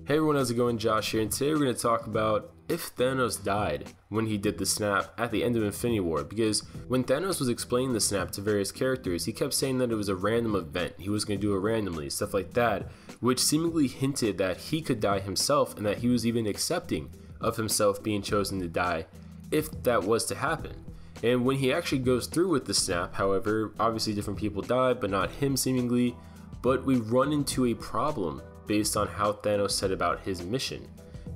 Hey everyone, how's it going? Josh here, and today we're going to talk about if Thanos died when he did the snap at the end of Infinity War, because when Thanos was explaining the snap to various characters, he kept saying that it was a random event, he was going to do it randomly, stuff like that, which seemingly hinted that he could die himself and that he was even accepting of himself being chosen to die if that was to happen. And when he actually goes through with the snap, however, obviously different people died, but not him seemingly, but we run into a problem based on how Thanos said about his mission.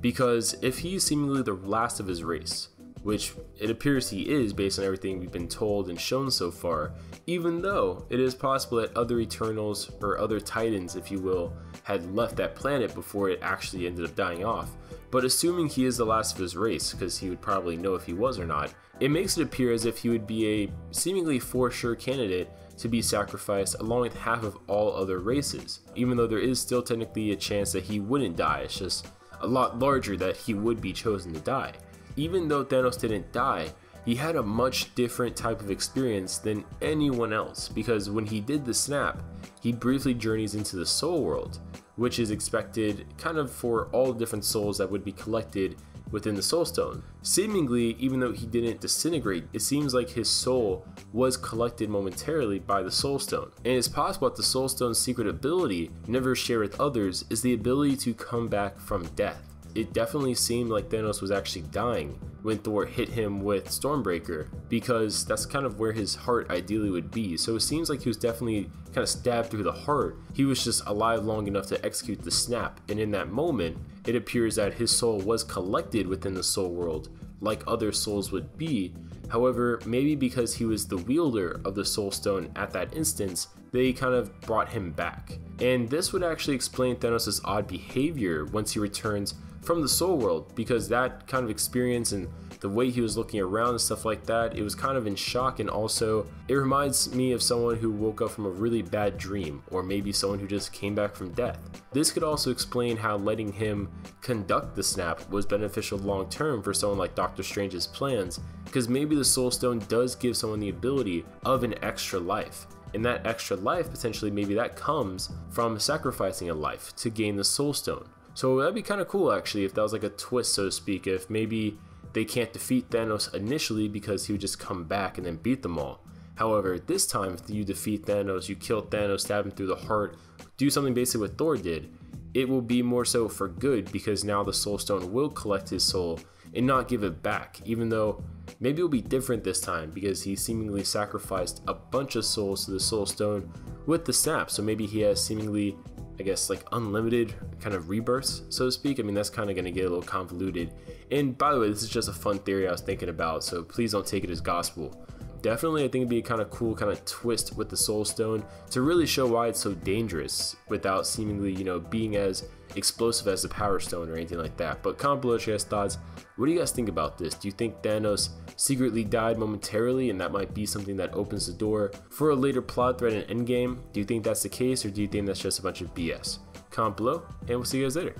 Because if he's seemingly the last of his race, which it appears he is based on everything we've been told and shown so far, even though it is possible that other Eternals or other Titans, if you will, had left that planet before it actually ended up dying off. But assuming he is the last of his race, because he would probably know if he was or not, it makes it appear as if he would be a seemingly for sure candidate to be sacrificed along with half of all other races, even though there is still technically a chance that he wouldn't die. It's just a lot larger that he would be chosen to die. Even though Thanos didn't die, he had a much different type of experience than anyone else, because when he did the snap, he briefly journeys into the soul world, which is expected kind of for all the different souls that would be collected within the soul stone. Seemingly, even though he didn't disintegrate, it seems like his soul was collected momentarily by the soul stone. And it's possible that the soul stone's secret ability, never shared with others, is the ability to come back from death. It definitely seemed like Thanos was actually dying when Thor hit him with Stormbreaker, because that's kind of where his heart ideally would be. So it seems like he was definitely kind of stabbed through the heart. He was just alive long enough to execute the snap, and in that moment, it appears that his soul was collected within the soul world, like other souls would be. However, maybe because he was the wielder of the soul stone at that instance, they kind of brought him back. And this would actually explain Thanos' odd behavior once he returns from the soul world, because that kind of experience and the way he was looking around and stuff like that, it was kind of in shock, and also it reminds me of someone who woke up from a really bad dream, or maybe someone who just came back from death. This could also explain how letting him conduct the snap was beneficial long term for someone like Doctor Strange's plans, because maybe the soul stone does give someone the ability of an extra life. And that extra life, potentially, maybe that comes from sacrificing a life to gain the soul stone. So that'd be kind of cool actually if that was like a twist, so to speak, if maybe they can't defeat Thanos initially because he would just come back and then beat them all. However, this time if you defeat Thanos, you kill Thanos, stab him through the heart, do something basically what Thor did, it will be more so for good, because now the soul stone will collect his soul and not give it back, even though maybe it will be different this time because he seemingly sacrificed a bunch of souls to the soul stone with the snap. So maybe he has seemingly, I guess, like unlimited kind of rebirths, so to speak. I mean, that's kind of going to get a little convoluted. And by the way, this is just a fun theory I was thinking about, so please don't take it as gospel. Definitely, I think it'd be a kind of cool kind of twist with the soul stone to really show why it's so dangerous without seemingly, you know, being as explosive as the power stone or anything like that. But comment below your guys' thoughts. What do you guys think about this? Do you think Thanos secretly died momentarily and that might be something that opens the door for a later plot thread in Endgame? Do you think that's the case, or do you think that's just a bunch of BS? Comment below, and we'll see you guys later.